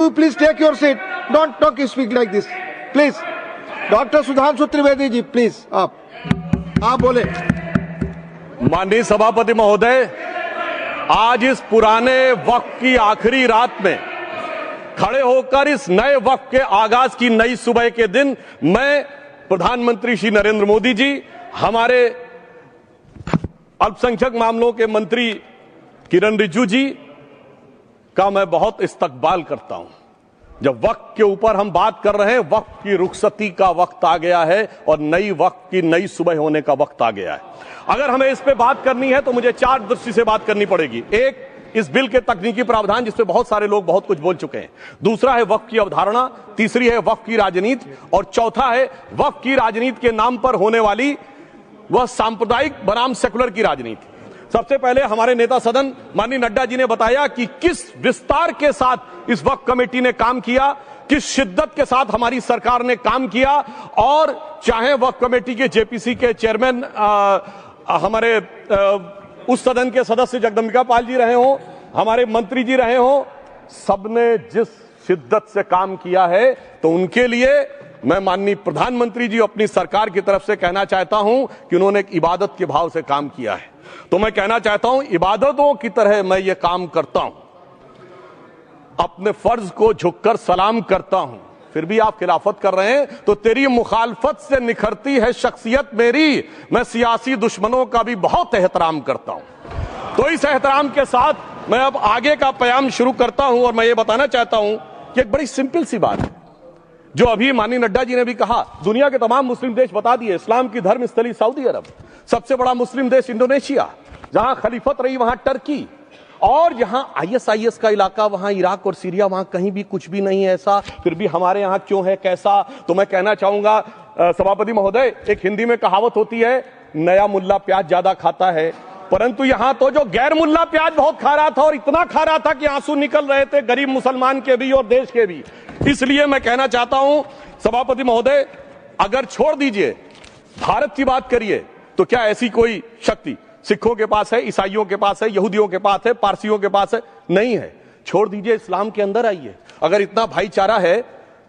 Please take your seat. Don't speak like this. Please. Doctor Sudhanshu Trivedi ji please आप बोले। माननीय सभापति महोदय, आज इस पुराने वक्त की आखिरी रात में खड़े होकर इस नए वक्त के आगाज की नई सुबह के दिन मैं प्रधानमंत्री श्री नरेंद्र मोदी जी, हमारे अल्पसंख्यक मामलों के मंत्री किरण रिजिजू जी का मैं बहुत इस्तकबाल करता हूं। जब वक्त के ऊपर हम बात कर रहे हैं, वक्त की रुखसती का वक्त आ गया है और नई वक्त की नई सुबह होने का वक्त आ गया है। अगर हमें इस पे बात करनी है तो मुझे चार दृष्टि से बात करनी पड़ेगी। एक, इस बिल के तकनीकी प्रावधान जिस पे बहुत सारे लोग बहुत कुछ बोल चुके हैं। दूसरा है वक्त की अवधारणा, तीसरी है वक्त की राजनीति और चौथा है वक्त की राजनीति के नाम पर होने वाली वह सांप्रदायिक बनाम सेकुलर की राजनीति। सबसे पहले हमारे नेता सदन माननीय नड्डा जी ने बताया कि किस विस्तार के साथ इस वक्त कमेटी ने काम किया, किस शिद्दत के साथ हमारी सरकार ने काम किया। और चाहे वक्त कमेटी के जेपीसी के चेयरमैन हमारे उस सदन के सदस्य जगदम्बिका पाल जी रहे हो, हमारे मंत्री जी रहे हो, सबने जिस शिद्दत से काम किया है, तो उनके लिए मैं माननीय प्रधानमंत्री जी अपनी सरकार की तरफ से कहना चाहता हूं कि उन्होंने एक इबादत के भाव से काम किया है। तो मैं कहना चाहता हूं, इबादतों की तरह मैं ये काम करता हूं, अपने फर्ज को झुककर सलाम करता हूं। फिर भी आप खिलाफत कर रहे हैं तो तेरी मुखालफत से निखरती है शख्सियत मेरी। मैं सियासी दुश्मनों का भी बहुत एहतराम करता हूं। तो इस एहतराम के साथ मैं अब आगे का बयान शुरू करता हूं और मैं ये बताना चाहता हूं कि एक बड़ी सिंपल सी बात है जो अभी माननीय नड्डा जी ने भी कहा। दुनिया के तमाम मुस्लिम देश बता दिए, इस्लाम की धर्म स्थली सऊदी अरब, सबसे बड़ा मुस्लिम देश इंडोनेशिया, जहां खलीफत रही वहां टर्की, और जहां आईएसआईएस का इलाका वहां इराक और सीरिया, वहां कहीं भी कुछ भी नहीं है ऐसा। फिर भी हमारे यहां क्यों है, कैसा? तो मैं कहना चाहूंगा सभापति महोदय, एक हिंदी में कहावत होती है, नया मुल्ला प्याज ज्यादा खाता है, परंतु यहां तो जो गैर मुल्ला प्याज बहुत खा रहा था और इतना खा रहा था कि आंसू निकल रहे थे गरीब मुसलमान के भी और देश के भी। इसलिए मैं कहना चाहता हूं सभापति महोदय, अगर छोड़ दीजिए भारत की बात करिए तो क्या ऐसी कोई शक्ति सिखों के पास है, ईसाइयों के पास है, यहूदियों के पास है, पारसियों के पास है? नहीं है। छोड़ दीजिए, इस्लाम के अंदर आइए। अगर इतना भाईचारा है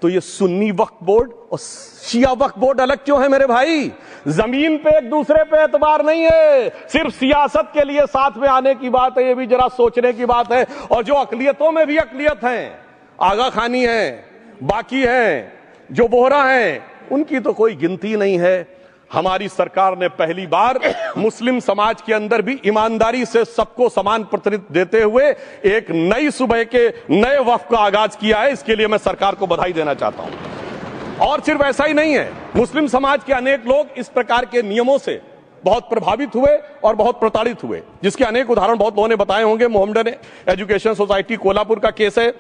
तो ये सुन्नी वक्फ बोर्ड और शिया वक्फ बोर्ड अलग क्यों है मेरे भाई? जमीन पे एक दूसरे पे एतबार नहीं है, सिर्फ सियासत के लिए साथ में आने की बात है। ये भी जरा सोचने की बात है। और जो अकलियतों में भी अकलियत है, आगा खानी है, बाकी है, जो बोहरा है, उनकी तो कोई गिनती नहीं है। हमारी सरकार ने पहली बार मुस्लिम समाज के अंदर भी ईमानदारी से सबको समान प्रतिनिधित्व देते हुए एक नई सुबह के नए वक्त का आगाज किया है। इसके लिए मैं सरकार को बधाई देना चाहता हूं। और सिर्फ ऐसा ही नहीं है, मुस्लिम समाज के अनेक लोग इस प्रकार के नियमों से बहुत प्रभावित हुए और बहुत प्रताड़ित हुए, जिसके अनेक उदाहरण बहुत लोगों ने बताए होंगे। मोहम्मडन एजुकेशन सोसाइटी कोल्हापुर का केस है,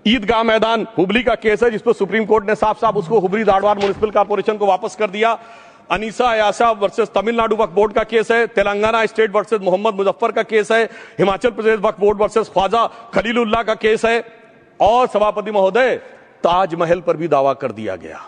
ईदगाह मैदान हुबली का केस है जिसपे सुप्रीम कोर्ट ने साफ साफ उसको हुबली धारवाड़ म्युनिसिपल कॉर्पोरेशन को वापस कर दिया। अनीसा अयाशा वर्सेस तमिलनाडु वक्फ बोर्ड का केस है, तेलंगाना स्टेट वर्सेस मोहम्मद मुजफ्फर का केस है, हिमाचल प्रदेश वक्फ बोर्ड वर्सेस ख्वाजा खलीलुल्लाह का केस है, और सभापति महोदय ताजमहल पर भी दावा कर दिया गया।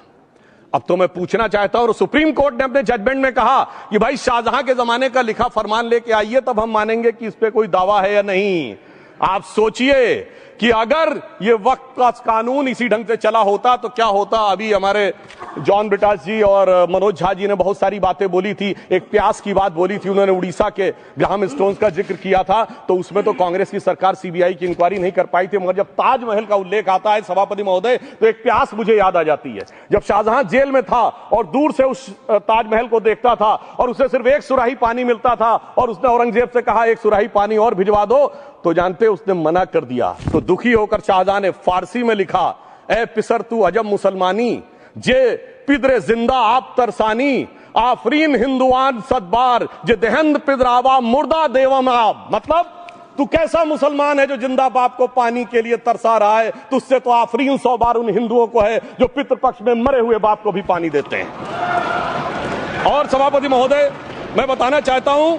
अब तो मैं पूछना चाहता हूं, और सुप्रीम कोर्ट ने अपने जजमेंट में कहा कि भाई शाहजहां के जमाने का लिखा फरमान लेके आइए, तब हम मानेंगे कि इस पे कोई दावा है या नहीं। आप सोचिए कि अगर ये वक्त का कानून इसी ढंग से चला होता तो क्या होता। अभी हमारे जॉन ब्रिटास जी और मनोज झा जी ने बहुत सारी बातें बोली थी। एक प्यास की बात बोली थी उन्होंने, उड़ीसा के ग्राहम स्टोन्स का जिक्र किया था, तो उसमें तो कांग्रेस की सरकार सीबीआई की इंक्वायरी नहीं कर पाई थी। मगर जब ताजमहल का उल्लेख आता है सभापति महोदय, तो एक प्यास मुझे याद आ जाती है। जब शाहजहां जेल में था और दूर से उस ताजमहल को देखता था और उसे सिर्फ एक सुराही पानी मिलता था और उसने औरंगजेब से कहा एक सुराही पानी और भिजवा दो, तो जानते उसने मना कर दिया। तो दुखी होकर शाहजहां ने फारसी में लिखा, ए पिसर तू अजब मुसलमानी, जे पिदरे जिंदा आप तरसानी, आफरीन हिंदुआन सदबार, जे देहंद पिदरावा मुर्दा देवम आप। मतलब तू कैसा मुसलमान है जो जिंदा बाप को पानी के लिए तरसा रहा है? तुझसे तो आफरीन 100 बार उन हिंदुओं को है जो पितृपक्ष में मरे हुए बाप को भी पानी देते हैं। और सभापति महोदय, मैं बताना चाहता हूं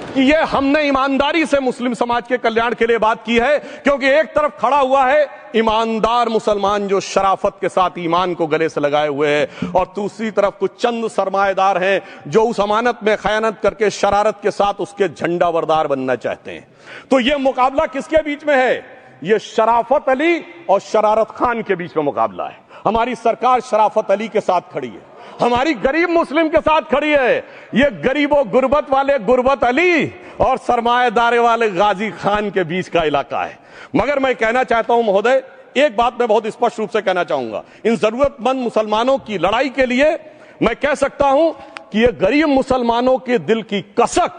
कि ये हमने ईमानदारी से मुस्लिम समाज के कल्याण के लिए बात की है, क्योंकि एक तरफ खड़ा हुआ है ईमानदार मुसलमान जो शराफत के साथ ईमान को गले से लगाए हुए हैं, और दूसरी तरफ कुछ चंद सरमाएदार हैं जो उस अमानत में खयानत करके शरारत के साथ उसके झंडा बरदार बनना चाहते हैं। तो ये मुकाबला किसके बीच में है? ये शराफत अली और शरारत खान के बीच में मुकाबला है। हमारी सरकार शराफत अली के साथ खड़ी है, हमारी गरीब मुस्लिम के साथ खड़ी है। ये गरीबों गुर्बत वाले गुर्बत अली और सरमाएदारे वाले गाजी खान के बीच का इलाका है। मगर मैं कहना चाहता हूं महोदय, एक बात मैं बहुत स्पष्ट रूप से कहना चाहूंगा, इन जरूरतमंद मुसलमानों की लड़ाई के लिए मैं कह सकता हूं कि ये गरीब मुसलमानों के दिल की कसक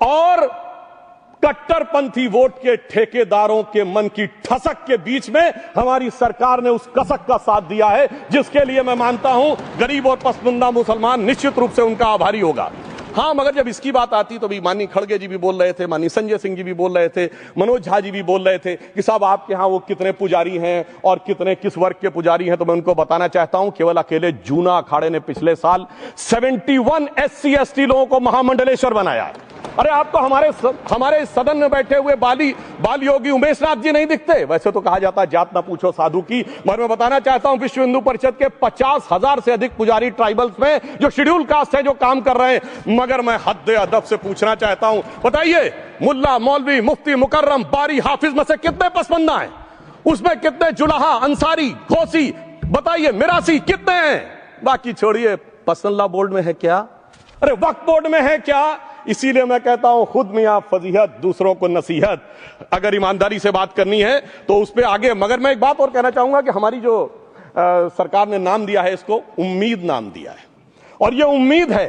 और कट्टरपंथी वोट के ठेकेदारों के मन की ठसक के बीच में हमारी सरकार ने उस कसक का साथ दिया है, जिसके लिए मैं मानता हूं गरीब और पसमानदा मुसलमान निश्चित रूप से उनका आभारी होगा। हां, मगर जब इसकी बात आती तो भी माननीय खड़गे जी भी बोल रहे थे, माननीय संजय सिंह जी भी बोल रहे थे, मनोज झा जी भी बोल रहे थे कि साहब आपके यहां वो कितने पुजारी हैं और कितने किस वर्ग के पुजारी हैं। तो मैं उनको बताना चाहता हूं, केवल अकेले जूना अखाड़े ने पिछले साल 71 SC ST लोगों को महामंडलेश्वर बनाया। अरे आपको हमारे सदन में बैठे हुए बाल योगी उमेश नाथ जी नहीं दिखते? वैसे तो कहा जाता है जात ना पूछो साधु की, मगर मैं बताना चाहता हूं विश्व हिंदू परिषद के 50,000 से अधिक पुजारी ट्राइबल्स में जो शेड्यूल कास्ट है जो काम कर रहे हैं। मगर मैं हद अदब से पूछना चाहता हूं, बताइए मुल्ला मौलवी मुफ्ती मुकर्रम बारी हाफिज में से कितने पसमंदा हैं? उसमें कितने जुलाहा अंसारी घोसी बताइए मिरासी कितने हैं? बाकी छोड़िए, पसंदला बोर्ड में है क्या? अरे वक्फ बोर्ड में है क्या? इसीलिए मैं कहता हूं खुद मियां फजीहत दूसरों को नसीहत। अगर ईमानदारी से बात करनी है तो उस पर आगे। मगर मैं एक बात और कहना चाहूंगा कि हमारी जो सरकार ने नाम दिया है, इसको उम्मीद नाम दिया है, और ये उम्मीद है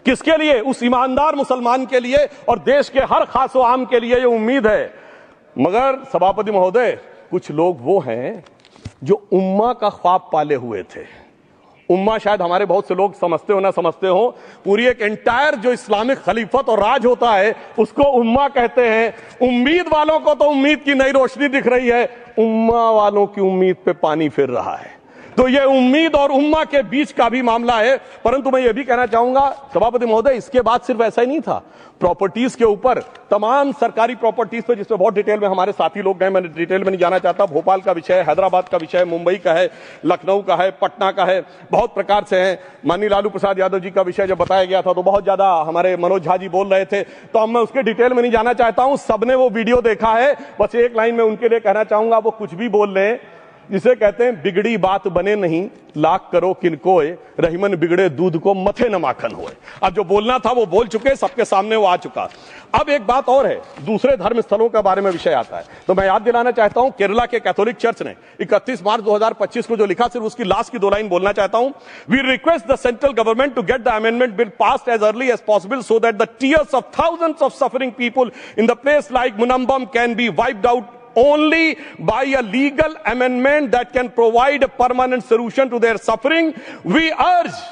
किसके लिए? उस ईमानदार मुसलमान के लिए और देश के हर खास व आम के लिए ये उम्मीद है। मगर सभापति महोदय, कुछ लोग वो हैं जो उम्मा का ख्वाब पाले हुए थे। उम्मा शायद हमारे बहुत से लोग समझते हो ना समझते हो, पूरी एक एंटायर जो इस्लामिक खलीफत और राज होता है उसको उम्मा कहते हैं। उम्मीद वालों को तो उम्मीद की नई रोशनी दिख रही है, उम्मा वालों की उम्मीद पे पानी फिर रहा है। तो ये उम्मीद और उम्मा के बीच का भी मामला है। परंतु मैं ये भी कहना चाहूंगा सभापति महोदय, इसके बाद सिर्फ ऐसा ही नहीं था, प्रॉपर्टीज के ऊपर, तमाम सरकारी प्रॉपर्टीज पे जिसमें बहुत डिटेल में हमारे साथी लोग गए, मैं डिटेल में नहीं जाना चाहता। भोपाल का विषय है, हैदराबाद का विषय है, मुंबई का है, लखनऊ का है, पटना का है, बहुत प्रकार से है। माननीय लालू प्रसाद यादव जी का विषय जब बताया गया था तो बहुत ज्यादा हमारे मनोज झा जी बोल रहे थे, तो अब मैं उसके डिटेल में नहीं जाना चाहता हूं। सबने वो वीडियो देखा है। बस एक लाइन में उनके लिए कहना चाहूंगा, वो कुछ भी बोल रहे हैं, जिसे कहते हैं बिगड़ी बात बने नहीं, लाख करो किनकोए, रहीमन बिगड़े दूध को मथे न माखन होए। अब जो बोलना था वो बोल चुके, सबके सामने वो आ चुका। अब एक बात और है, दूसरे धर्म स्थलों के बारे में विषय आता है, तो मैं याद दिलाना चाहता हूं, केरला के कैथोलिक चर्च ने 31 मार्च 2025 को जो लिखा, सिर्फ उसकी लास्ट की 2 लाइन बोलना चाहता हूं। We request the central government to get the amendment bill passed as early as possible so that the tears of thousands of suffering people in the place like Munambam can be wiped out only by a legal amendment that can provide a permanent solution to their suffering. We urge